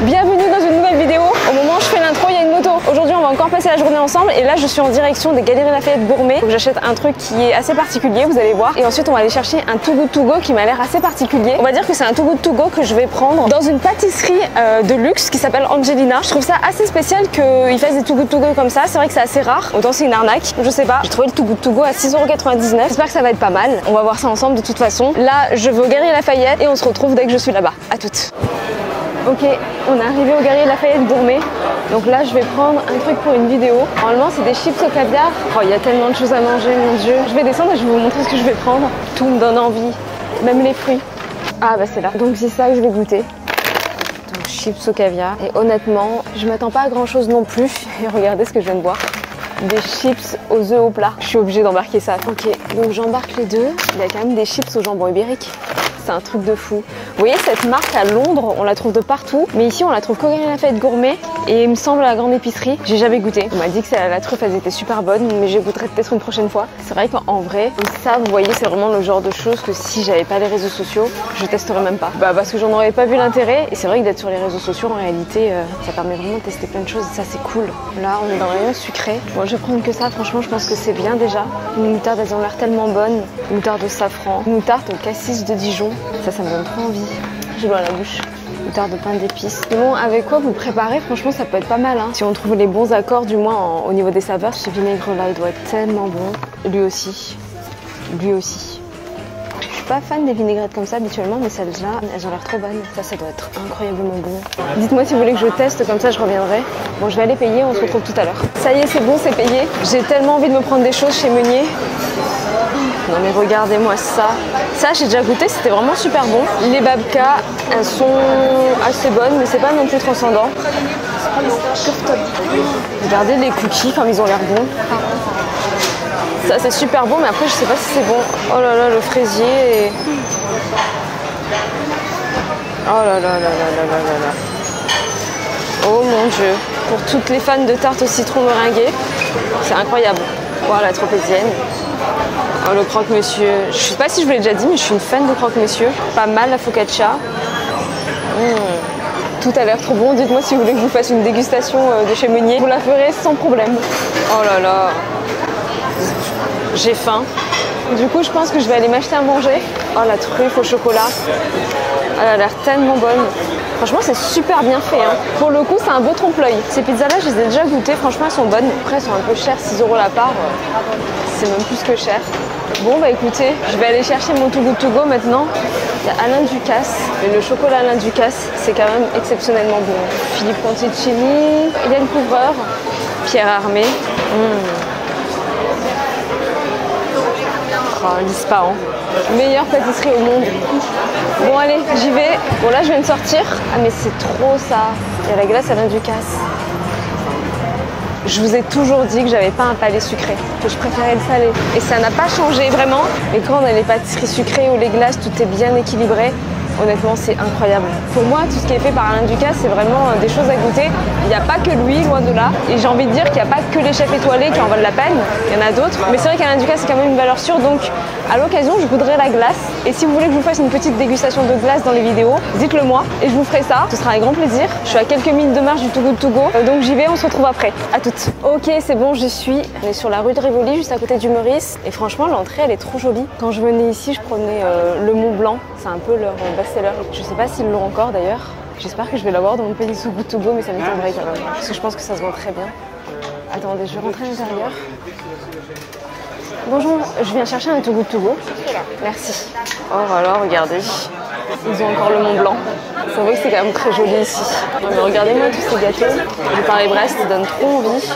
Bienvenue dans une nouvelle vidéo. Au moment où je fais l'intro, il y a une moto. Aujourd'hui, on va encore passer la journée ensemble et là, je suis en direction des Galeries Lafayette Gourmet. Donc j'achète un truc qui est assez particulier, vous allez voir. Et ensuite, on va aller chercher un Too Good To Go qui m'a l'air assez particulier. On va dire que c'est un Too Good To Go que je vais prendre dans une pâtisserie de luxe qui s'appelle Angelina. Je trouve ça assez spécial qu'ils fassent des Too Good To Go comme ça. C'est vrai que c'est assez rare. Autant c'est une arnaque. Je sais pas. J'ai trouvé le Too Good To Go à 6,99 €. J'espère que ça va être pas mal. On va voir ça ensemble de toute façon. Là, je vais aux Galeries Lafayette et on se retrouve dès que je suis là-bas. À toutes. Ok, on est arrivé aux Galeries Lafayette Gourmet. Donc là, je vais prendre un truc pour une vidéo. Normalement, c'est des chips au caviar. Oh, il y a tellement de choses à manger, mon Dieu. Je vais descendre et je vais vous montrer ce que je vais prendre. Tout me donne envie, même les fruits. Ah bah c'est là. Donc c'est ça que je vais goûter. Donc chips au caviar. Et honnêtement, je m'attends pas à grand chose non plus. Et regardez ce que je viens de boire. Des chips aux œufs au plat. Je suis obligée d'embarquer ça. Ok, donc j'embarque les deux. Il y a quand même des chips au jambon ibérique. C'est un truc de fou. Vous voyez cette marque à Londres, on la trouve de partout. Mais ici, on la trouve qu'aux Galeries Lafayette Gourmet. Et il me semble à la grande épicerie. J'ai jamais goûté. On m'a dit que la truffe, elles étaient super bonnes. Mais je goûterai peut-être une prochaine fois. C'est vrai qu'en vrai, ça, vous voyez, c'est vraiment le genre de choses que si j'avais pas les réseaux sociaux, je testerais même pas. Bah parce que j'en aurais pas vu l'intérêt. Et c'est vrai que d'être sur les réseaux sociaux, en réalité, ça permet vraiment de tester plein de choses. Et ça, c'est cool. Là, on est dans le rayon sucré. Bon, je vais prendre que ça. Franchement, je pense que c'est bien déjà. Les moutardes, elles ont l'air tellement bonnes. Moutarde au safran. Moutarde au cassis de Dijon. Ça me donne trop envie. J'ai l'eau à la bouche. Moutarde de pain d'épices. Bon, avec quoi vous préparez, franchement, ça peut être pas mal. Hein. Si on trouve les bons accords, du moins au niveau des saveurs, ce vinaigre-là, il doit être tellement bon. Lui aussi. Lui aussi. Je suis pas fan des vinaigrettes comme ça habituellement, mais celles-là, elles ont l'air trop bonnes. Ça doit être incroyablement bon. Dites-moi si vous voulez que je teste, comme ça je reviendrai. Bon, je vais aller payer, on se retrouve tout à l'heure. Ça y est, c'est bon, c'est payé. J'ai tellement envie de me prendre des choses chez Meunier. Non mais regardez-moi ça. Ça j'ai déjà goûté, c'était vraiment super bon. Les babkas, elles sont assez bonnes, mais c'est pas non plus transcendant. Regardez les cookies comme ils ont l'air bons. Ça c'est super bon, mais après je sais pas si c'est bon. Oh là là, le fraisier et... Oh là là là là là là là là. Oh mon Dieu. Pour toutes les fans de tarte au citron meringuée, c'est incroyable. Voilà, la tropézienne. Oh, le croque-monsieur. Je sais pas si je vous l'ai déjà dit, mais je suis une fan de croque-monsieur. Pas mal la focaccia. Tout a l'air trop bon. Dites-moi si vous voulez que je vous fasse une dégustation de chez Meunier. Vous la ferez sans problème. Oh là là. J'ai faim. Du coup, je pense que je vais aller m'acheter à manger. Oh, la truffe au chocolat. Elle a l'air tellement bonne. Franchement, c'est super bien fait. Hein. Pour le coup, c'est un beau trompe-l'œil. Ces pizzas-là, je les ai déjà goûtées. Franchement, elles sont bonnes. Après, elles sont un peu chères, 6 € la part. C'est même plus que cher. Bon, bah écoutez, je vais aller chercher mon Too Good To Go maintenant. Il y a Alain Ducasse. Et le chocolat Alain Ducasse, c'est quand même exceptionnellement bon. Philippe Conticini, Hélène Couvreur, Pierre Armé. Oh, l'Ispahan. Meilleure pâtisserie au monde. Bon allez, j'y vais. Bon là je viens de sortir. Ah mais c'est trop ça. Il y a la glace Alain Ducasse. Je vous ai toujours dit que j'avais pas un palais sucré, que je préférais le salé. Et ça n'a pas changé vraiment. Et quand on a les pâtisseries sucrées ou les glaces, tout est bien équilibré. Honnêtement, c'est incroyable. Pour moi, tout ce qui est fait par Alain Ducasse, c'est vraiment des choses à goûter. Il n'y a pas que lui, loin de là. Et j'ai envie de dire qu'il n'y a pas que les chefs étoilés qui en valent la peine. Il y en a d'autres. Mais c'est vrai qu'Alain Ducasse, c'est quand même une valeur sûre. Donc, à l'occasion, je voudrais la glace. Et si vous voulez que je vous fasse une petite dégustation de glace dans les vidéos, dites-le moi. Et je vous ferai ça. Ce sera avec grand plaisir. Je suis à quelques minutes de marche du Too Good To Go. Donc, j'y vais. On se retrouve après. À toutes. Ok, c'est bon, j'y suis. On est sur la rue de Rivoli, juste à côté du Meurice. Et franchement, l'entrée, elle est trop jolie. Quand je venais ici, je prenais le Mont Blanc. C'est un peu leur best-seller. Je sais pas s'ils l'ont encore d'ailleurs. J'espère que je vais l'avoir dans mon pays Too Good To Go, mais ça m'étonnerait quand même. Parce que je pense que ça se vend très bien. Attendez, je vais rentrer à l'intérieur. Bonjour, je viens chercher un Too Good To Go. Merci. Oh voilà, regardez. Ils ont encore le Mont Blanc. C'est vrai que c'est quand même très joli ici. Non, mais regardez-moi tous ces gâteaux. Le Paris-Brest, ça donne trop envie.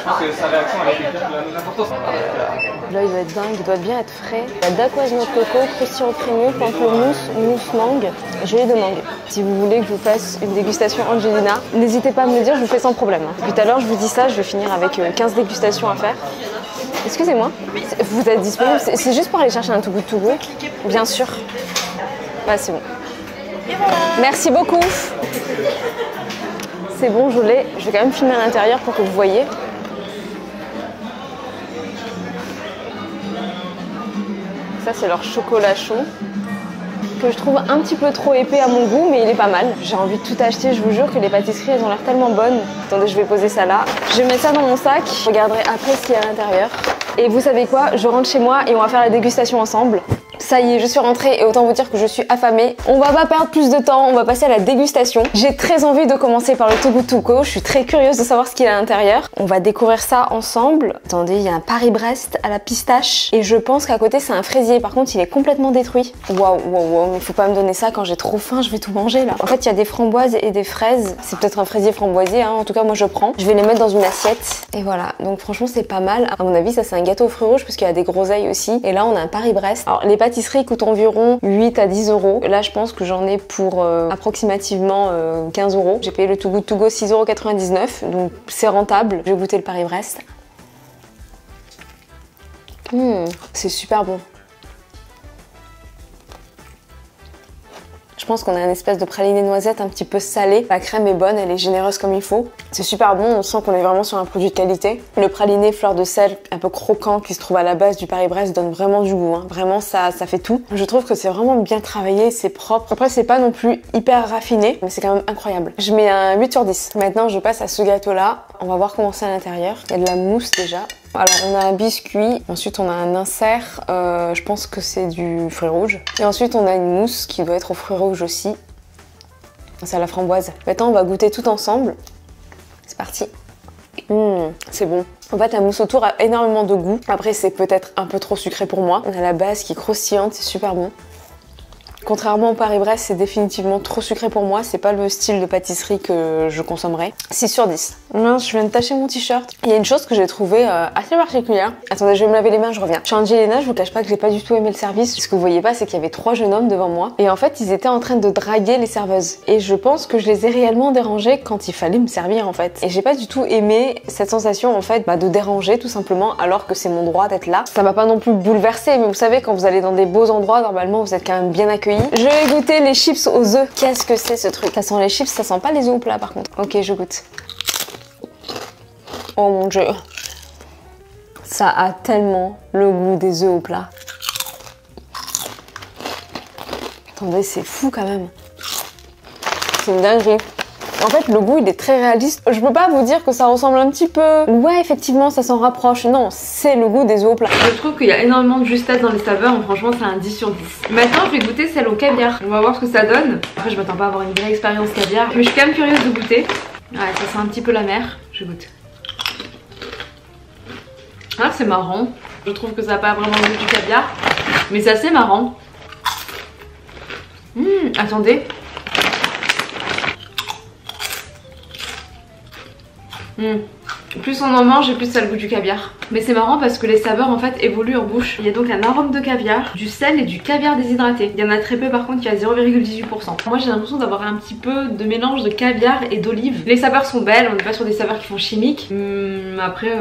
Là, il doit être dingue, il doit bien être frais. La dacquoise noix de coco, croustillant crémeux, pamplemousse, mousse mangue, gelée de mangue. Si vous voulez que je vous fasse une dégustation Angelina, n'hésitez pas à me le dire, je vous fais sans problème. Depuis tout à l'heure, je vous dis ça, je vais finir avec 15 dégustations à faire. Excusez-moi, vous êtes disponible? C'est juste pour aller chercher un Too Good To Go? Bien sûr. Bah, c'est bon. Merci beaucoup. C'est bon, je l'ai. Je vais quand même filmer à l'intérieur pour que vous voyez. Ça, c'est leur chocolat chaud. que je trouve un petit peu trop épais à mon goût, mais il est pas mal. J'ai envie de tout acheter, je vous jure que les pâtisseries elles ont l'air tellement bonnes. Attendez, je vais poser ça là. Je vais mettre ça dans mon sac, je regarderai après ce qu'il y a à l'intérieur. Et vous savez quoi, je rentre chez moi et on va faire la dégustation ensemble. Ça y est, je suis rentrée et autant vous dire que je suis affamée. On va pas perdre plus de temps, on va passer à la dégustation. J'ai très envie de commencer par le Too Good To Go. Je suis très curieuse de savoir ce qu'il y a à l'intérieur. On va découvrir ça ensemble. Attendez, il y a un Paris-Brest à la pistache et je pense qu'à côté c'est un fraisier. Par contre, il est complètement détruit. Waouh, mais faut pas me donner ça quand j'ai trop faim, je vais tout manger là. En fait, il y a des framboises et des fraises. C'est peut-être un fraisier framboisier, hein. En tout cas, moi je prends. Je vais les mettre dans une assiette. Et voilà, donc franchement, c'est pas mal. À mon avis, ça c'est un gâteau aux fruits rouges parce qu'il y a des groseilles aussi. Et là, on a un Paris-Brest. Alors, les pâtisseries coûtent environ 8 à 10 euros. Là, je pense que j'en ai pour approximativement 15 euros. J'ai payé le Too Good To Go 6,99 €, donc c'est rentable. Je vais goûter le Paris-Brest. C'est super bon. Je pense qu'on a une espèce de praliné noisette un petit peu salé. La crème est bonne, elle est généreuse comme il faut. C'est super bon, on sent qu'on est vraiment sur un produit de qualité. Le praliné fleur de sel un peu croquant qui se trouve à la base du Paris-Brest donne vraiment du goût, hein. Vraiment ça fait tout. Je trouve que c'est vraiment bien travaillé, c'est propre. Après c'est pas non plus hyper raffiné, mais c'est quand même incroyable. Je mets un 8 sur 10. Maintenant je passe à ce gâteau là. On va voir comment c'est à l'intérieur. Il y a de la mousse déjà. Alors on a un biscuit, ensuite on a un insert, je pense que c'est du fruit rouge. Et ensuite on a une mousse qui doit être au fruit rouge aussi. C'est à la framboise. Maintenant on va goûter tout ensemble. C'est parti. C'est bon. En fait la mousse autour a énormément de goût. Après c'est peut-être un peu trop sucré pour moi. On a la base qui est croustillante, c'est super bon. Contrairement au Paris-Brest, c'est définitivement trop sucré pour moi. C'est pas le style de pâtisserie que je consommerai. 6 sur 10. Mince, je viens de tacher mon t-shirt. Il y a une chose que j'ai trouvée assez particulière. Attendez, je vais me laver les mains, je reviens. Chez Angelina, je vous cache pas que j'ai pas du tout aimé le service. Ce que vous voyez pas, c'est qu'il y avait 3 jeunes hommes devant moi. Et en fait, ils étaient en train de draguer les serveuses. Et je pense que je les ai réellement dérangés quand il fallait me servir en fait. Et j'ai pas du tout aimé cette sensation en fait de déranger tout simplement alors que c'est mon droit d'être là. Ça m'a pas non plus bouleversée, mais vous savez, quand vous allez dans des beaux endroits, normalement vous êtes quand même bien accueillis. Je vais goûter les chips aux œufs. Qu'est-ce que c'est ce truc? Ça sent les chips, ça sent pas les œufs au plat par contre. Ok, je goûte. Oh mon dieu. Ça a tellement le goût des œufs au plat. Attendez, c'est fou quand même. C'est une dinguerie. En fait, le goût, il est très réaliste. Je peux pas vous dire que ça ressemble un petit peu. Ouais, effectivement, ça s'en rapproche. Non, c'est le goût des œufs au plat. Je trouve qu'il y a énormément de justesse dans les saveurs. Franchement, c'est un 10 sur 10. Maintenant, je vais goûter celle au caviar. On va voir ce que ça donne. Après, je m'attends pas à avoir une vraie expérience caviar. Mais je suis quand même curieuse de goûter. Ouais, ça sent un petit peu la mer. Je goûte. Ah, c'est marrant. Je trouve que ça n'a pas vraiment le goût du caviar. Mais c'est assez marrant. Attendez. Plus on en mange et plus ça a le goût du caviar. Mais c'est marrant parce que les saveurs en fait évoluent en bouche. Il y a donc un arôme de caviar, du sel et du caviar déshydraté. Il y en a très peu par contre, il y a 0,18%. Moi j'ai l'impression d'avoir un petit peu de mélange de caviar et d'olive. Les saveurs sont belles, on n'est pas sur des saveurs qui font chimiques. Après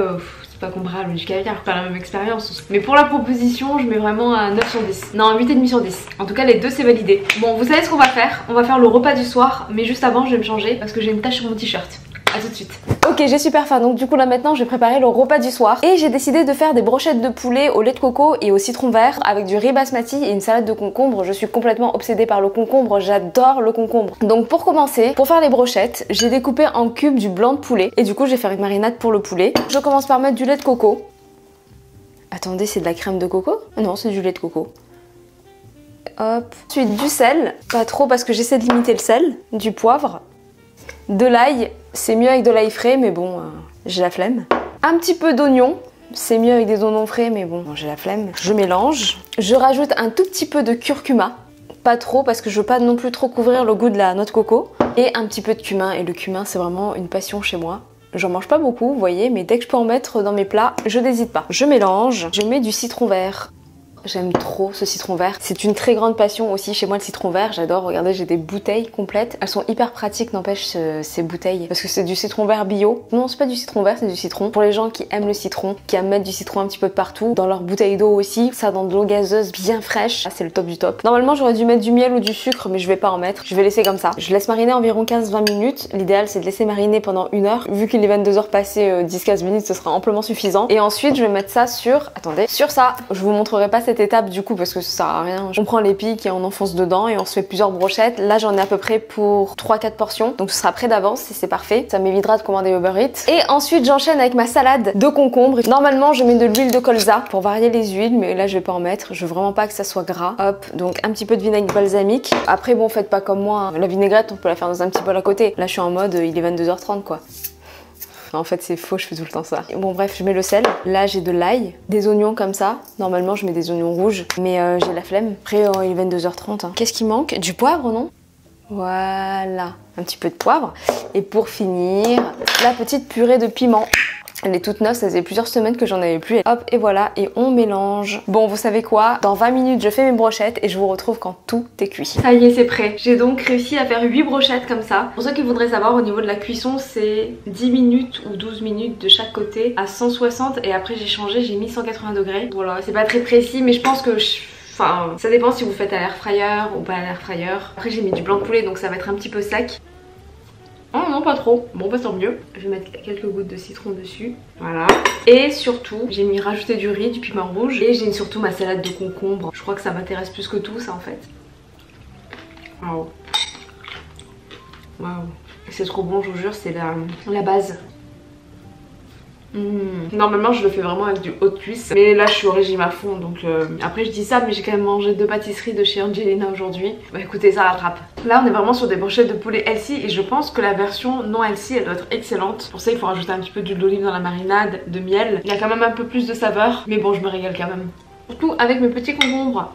c'est pas comparable du caviar, pas la même expérience. Mais pour la proposition je mets vraiment un 9 sur 10. Non, 8,5 sur 10. En tout cas les deux c'est validé. Bon, vous savez ce qu'on va faire? On va faire le repas du soir, mais juste avant je vais me changer parce que j'ai une tache sur mon t-shirt. A tout de suite. Ok, j'ai super faim, donc du coup là maintenant je vais préparer le repas du soir. Et j'ai décidé de faire des brochettes de poulet au lait de coco et au citron vert avec du riz basmati et une salade de concombre. Je suis complètement obsédée par le concombre, j'adore le concombre. Donc pour commencer, pour faire les brochettes, j'ai découpé en cubes du blanc de poulet. Et du coup je vais faire une marinade pour le poulet. Je commence par mettre du lait de coco. Attendez, c'est de la crème de coco? Non, c'est du lait de coco. Hop. Ensuite du sel, pas trop parce que j'essaie de limiter le sel. Du poivre. De l'ail, c'est mieux avec de l'ail frais, mais bon, j'ai la flemme. Un petit peu d'oignon, c'est mieux avec des oignons frais, mais bon, j'ai la flemme. Je mélange. Je rajoute un tout petit peu de curcuma, pas trop parce que je veux pas non plus trop couvrir le goût de la noix de coco. Et un petit peu de cumin, et le cumin c'est vraiment une passion chez moi. J'en mange pas beaucoup, vous voyez, mais dès que je peux en mettre dans mes plats, je n'hésite pas. Je mélange, je mets du citron vert. J'aime trop ce citron vert. C'est une très grande passion aussi chez moi le citron vert. J'adore, regardez, j'ai des bouteilles complètes. Elles sont hyper pratiques, n'empêche, ces bouteilles. Parce que c'est du citron vert bio. Non, c'est pas du citron vert, c'est du citron. Pour les gens qui aiment le citron, qui aiment mettre du citron un petit peu de partout. Dans leur bouteille d'eau aussi. Ça dans de l'eau gazeuse bien fraîche. Ah, c'est le top du top. Normalement, j'aurais dû mettre du miel ou du sucre, mais je vais pas en mettre. Je vais laisser comme ça. Je laisse mariner environ 15-20 minutes. L'idéal, c'est de laisser mariner pendant 1 heure. Vu qu'il est 22 heures passées 10-15 minutes, ce sera amplement suffisant. Et ensuite, je vais mettre ça sur... Attendez, sur ça. Je vous montrerai pas cette cette étape du coup parce que ça sert à rien. On prend les pics et on enfonce dedans et on se fait plusieurs brochettes. Là j'en ai à peu près pour 3-4 portions, donc ce sera prêt d'avance et c'est parfait. Ça m'évitera de commander Uber Eats. Et ensuite j'enchaîne avec ma salade de concombre. Normalement je mets de l'huile de colza pour varier les huiles, mais là je vais pas en mettre. Je veux vraiment pas que ça soit gras. Hop, donc un petit peu de vinaigre balsamique. Après bon, faites pas comme moi, hein. La vinaigrette on peut la faire dans un petit bol à côté. Là je suis en mode il est 22h30 quoi. En fait c'est faux, je fais tout le temps ça. Bon bref, je mets le sel. Là j'ai de l'ail, des oignons comme ça. Normalement je mets des oignons rouges, mais j'ai la flemme. Après il est 22h30. Hein. Qu'est-ce qui manque? Du poivre, non? Voilà, un petit peu de poivre. Et pour finir, la petite purée de piment. Elle est toute neuve, ça faisait plusieurs semaines que j'en avais plus. Hop, et voilà, et on mélange. Bon, vous savez quoi? Dans 20 minutes, je fais mes brochettes et je vous retrouve quand tout est cuit. Ça y est, c'est prêt. J'ai donc réussi à faire 8 brochettes comme ça. Pour ceux qui voudraient savoir, au niveau de la cuisson, c'est 10 minutes ou 12 minutes de chaque côté à 160. Et après, j'ai changé, j'ai mis 180 degrés. Voilà, c'est pas très précis, mais je pense que enfin, ça dépend si vous faites à l'air fryer ou pas à l'air fryer. Après, j'ai mis du blanc de poulet, donc ça va être un petit peu sec. Oh non, pas trop. Bon bah tant mieux. Je vais mettre quelques gouttes de citron dessus. Voilà. Et surtout, j'ai mis rajouter du riz, du piment rouge. Et j'ai surtout ma salade de concombre. Je crois que ça m'intéresse plus que tout ça en fait. Waouh. Waouh. C'est trop bon, je vous jure, c'est la base. Normalement je le fais vraiment avec du haut de cuisse, mais là je suis au régime à fond, donc après je dis ça, mais j'ai quand même mangé 2 pâtisseries de chez Angelina aujourd'hui. Bah écoutez, ça rattrape. Là on est vraiment sur des brochettes de poulet healthy et je pense que la version non healthy elle doit être excellente. Pour ça il faut rajouter un petit peu d'huile d'olive dans la marinade, de miel. Il y a quand même un peu plus de saveur, mais bon je me régale quand même. Surtout avec mes petits concombres.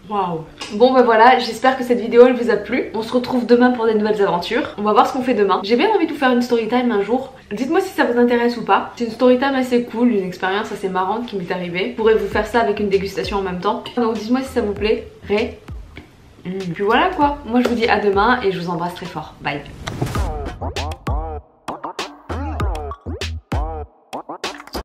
Waouh. Bon bah voilà, j'espère que cette vidéo elle vous a plu. On se retrouve demain pour des nouvelles aventures. On va voir ce qu'on fait demain. J'ai bien envie de vous faire une story time un jour. Dites-moi si ça vous intéresse ou pas. C'est une story time assez cool, une expérience assez marrante qui m'est arrivée. Je pourrais vous faire ça avec une dégustation en même temps. Donc dites-moi si ça vous plaît. Puis voilà quoi. Moi je vous dis à demain et je vous embrasse très fort. Bye.